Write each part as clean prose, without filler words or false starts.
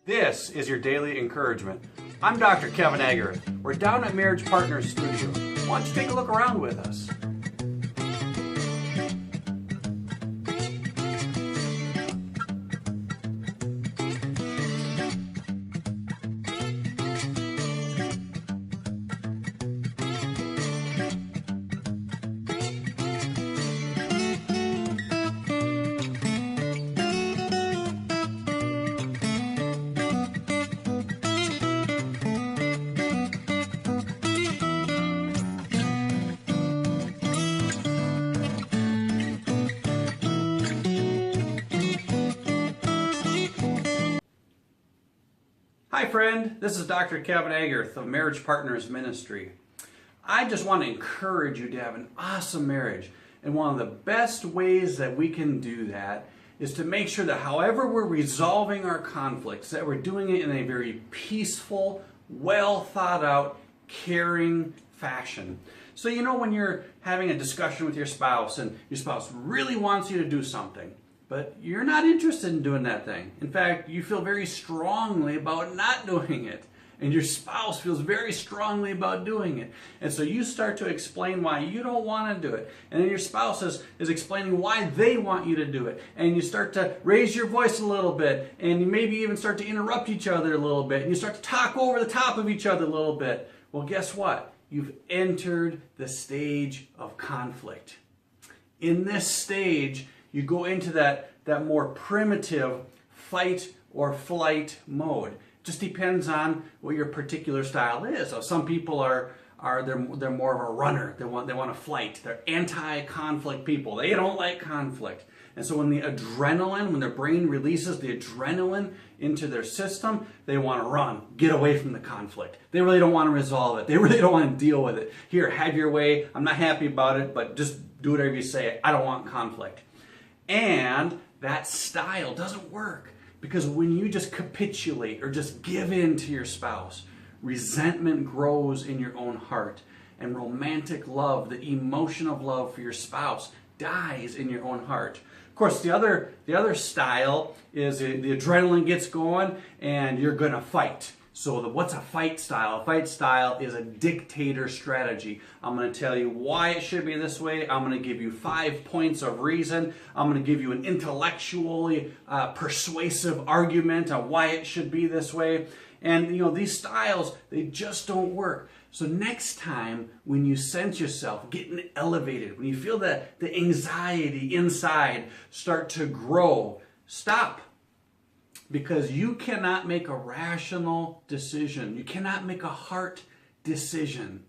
This is your daily encouragement. I'm Dr. Kevin Agar. We're down at Marriage Partners Studio. Why don't you take a look around with us? Hi friend, this is Dr. Kevin Agarth of Marriage Partners Ministry. I just want to encourage you to have an awesome marriage. And one of the best ways that we can do that is to make sure that however we're resolving our conflicts, that we're doing it in a very peaceful, well thought out, caring fashion. So you know when you're having a discussion with your spouse and your spouse really wants you to do something, but you're not interested in doing that thing. In fact, you feel very strongly about not doing it. And your spouse feels very strongly about doing it. And so you start to explain why you don't want to do it. And then your spouse is explaining why they want you to do it. And you start to raise your voice a little bit. And you maybe even start to interrupt each other a little bit. And you start to talk over the top of each other a little bit. Well, guess what? You've entered the stage of conflict. In this stage, you go into that more primitive fight or flight mode. It just depends on what your particular style is. So some people they're more of a runner. They want to fight. They're anti-conflict people. They don't like conflict. And so when their brain releases the adrenaline into their system, they want to run, get away from the conflict. They really don't want to resolve it. They really don't want to deal with it. Here, have your way. I'm not happy about it, but just do whatever you say. I don't want conflict. And that style doesn't work because when you just capitulate or just give in to your spouse, resentment grows in your own heart, and romantic love, the emotion of love for your spouse, dies in your own heart. Of course, the other style is the adrenaline gets going and you're going to fight. So what's a fight style? A fight style is a dictator strategy. I'm going to tell you why it should be this way. I'm going to give you 5 points of reason. I'm going to give you an intellectually persuasive argument on why it should be this way. And these styles, they just don't work. So next time when you sense yourself getting elevated, when you feel that the anxiety inside start to grow, stop. Because you cannot make a rational decision. You cannot make a heart decision.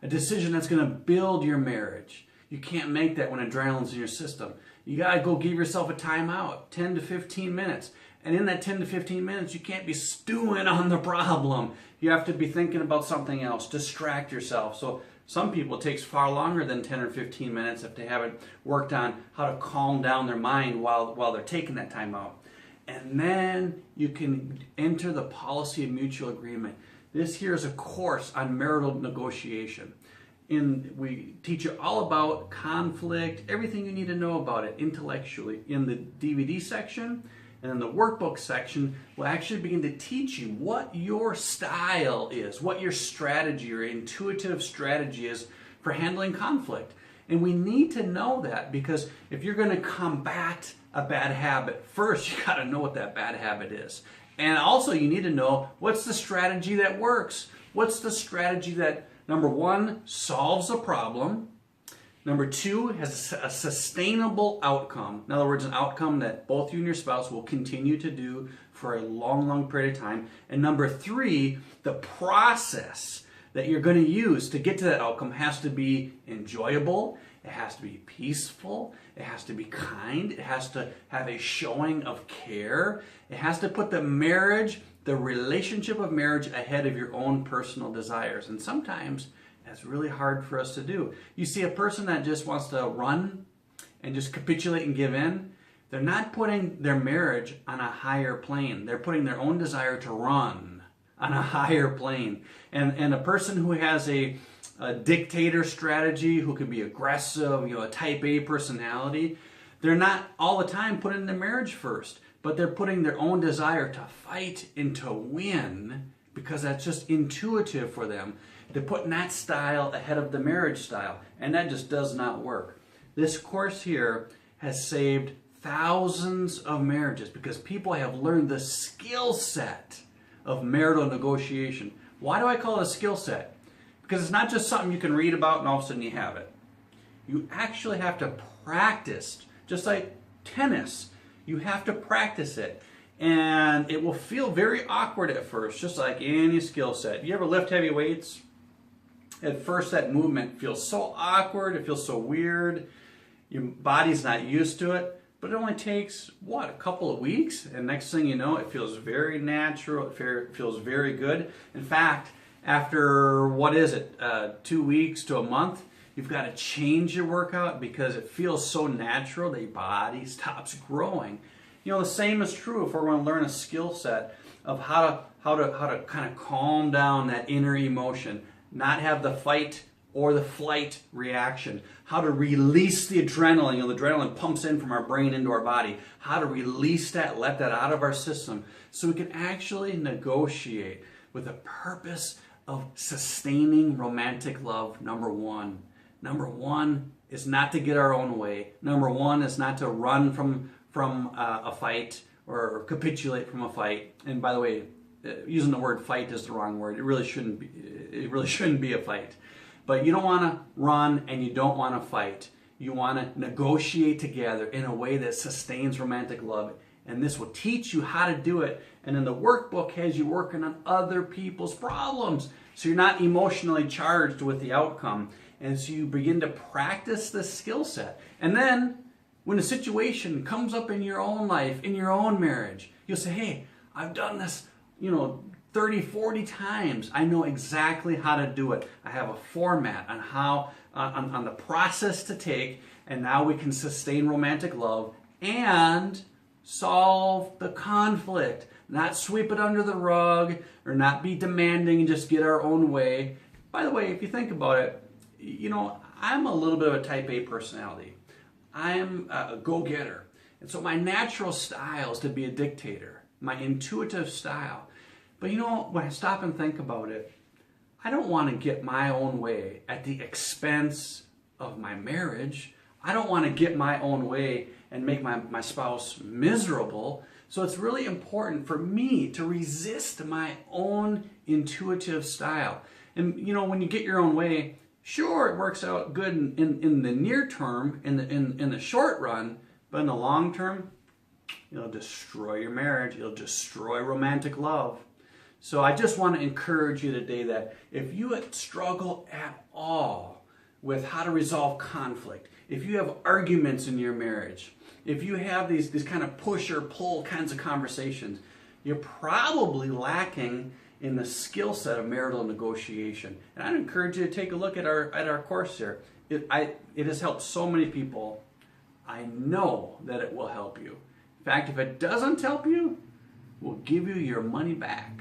A decision that's going to build your marriage. You can't make that when adrenaline's in your system. You got to go give yourself a timeout, 10 to 15 minutes. And in that 10 to 15 minutes, you can't be stewing on the problem. You have to be thinking about something else. Distract yourself. So some people, it takes far longer than 10 or 15 minutes if they haven't worked on how to calm down their mind while they're taking that time out. And then you can enter the policy of mutual agreement. This here is a course on marital negotiation. We teach you all about conflict, everything you need to know about it intellectually. In the DVD section and in the workbook section, we'll actually begin to teach you what your style is, what your strategy, your intuitive strategy is for handling conflict. And we need to know that because if you're going to combat a bad habit, first you got to know what that bad habit is. And also you need to know what's the strategy that works. What's the strategy that, number one, solves a problem. Number two, has a sustainable outcome. In other words, an outcome that both you and your spouse will continue to do for a long, long period of time. And number three, the process that you're going to use to get to that outcome has to be enjoyable, it has to be peaceful, it has to be kind, it has to have a showing of care, it has to put the relationship of marriage ahead of your own personal desires. And sometimes that's really hard for us to do. You see a person that just wants to run and just capitulate and give in, they're not putting their marriage on a higher plane. They're putting their own desire to run on a higher plane. And a person who has a dictator strategy, who can be aggressive, a type A personality, they're not all the time putting their marriage first. but they're putting their own desire to fight and to win because that's just intuitive for them. They're putting that style ahead of the marriage style, and that just does not work. This course here has saved thousands of marriages because people have learned the skill set of marital negotiation. Why do I call it a skill set? Because it's not just something you can read about and all of a sudden you have it. You actually have to practice, just like tennis. You have to practice it. And it will feel very awkward at first, just like any skill set. You ever lift heavy weights? At first that movement feels so awkward, it feels so weird. Your body's not used to it. But it only takes, what, a couple of weeks? And next thing you know, it feels very natural, it feels very good. In fact, after, 2 weeks to a month, you've got to change your workout because it feels so natural that your body stops growing. You know, the same is true if we're going to learn a skill set of how to kind of calm down that inner emotion, not have the fight or the flight reaction, how to release the adrenaline. You know, the adrenaline pumps in from our brain into our body, how to release that, let that out of our system so we can actually negotiate with the purpose of sustaining romantic love. Number one is not to get our own way. Number one is not to run from a fight or capitulate from a fight. And by the way, using the word fight is the wrong word. It really shouldn't be a fight. But you don't want to run and you don't want to fight. You want to negotiate together in a way that sustains romantic love. And this will teach you how to do it. And then the workbook has you working on other people's problems. So you're not emotionally charged with the outcome. And so you begin to practice this skill set. And then when a situation comes up in your own life, in your own marriage, you'll say, hey, I've done this, 30, 40 times. I know exactly how to do it. I have a format on how, on the process to take, and now we can sustain romantic love and solve the conflict. Not sweep it under the rug or not be demanding and just get our own way. By the way, if you think about it, I'm a little bit of a type A personality. I'm a go-getter. And so my natural style is to be a dictator, my intuitive style. But when I stop and think about it, I don't want to get my own way at the expense of my marriage. I don't want to get my own way and make my spouse miserable. So it's really important for me to resist my own intuitive style. And when you get your own way, sure, it works out good in the near term, in the short run, but in the long term, it'll destroy your marriage. It'll destroy romantic love. So I just want to encourage you today that if you struggle at all with how to resolve conflict, if you have arguments in your marriage, if you have these kind of push or pull kinds of conversations, you're probably lacking in the skill set of marital negotiation. And I'd encourage you to take a look at our course here. It has helped so many people. I know that it will help you. In fact, if it doesn't help you, we'll give you your money back.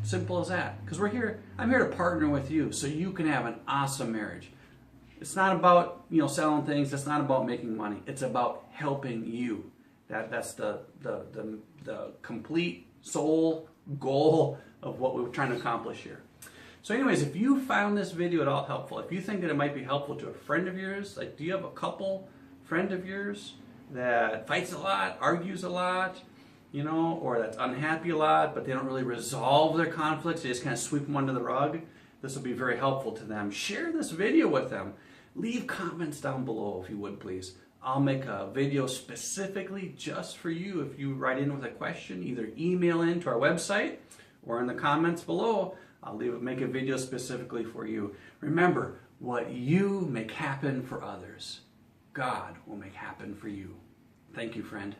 Simple as that. Because I'm here to partner with you so you can have an awesome marriage. It's not about selling things. It's not about making money. It's about helping you. That's the complete sole goal of what we're trying to accomplish here. So anyways, if you found this video at all helpful, if you think that it might be helpful to a friend of yours, like do you have a couple friend of yours that fights a lot, argues a lot, or that's unhappy a lot, but they don't really resolve their conflicts, they just kind of sweep them under the rug? This will be very helpful to them. Share this video with them. Leave comments down below if you would, please. I'll make a video specifically just for you if you write in with a question. Either email in to our website or in the comments below. I'll make a video specifically for you. Remember, what you make happen for others, God will make happen for you. Thank you, friend.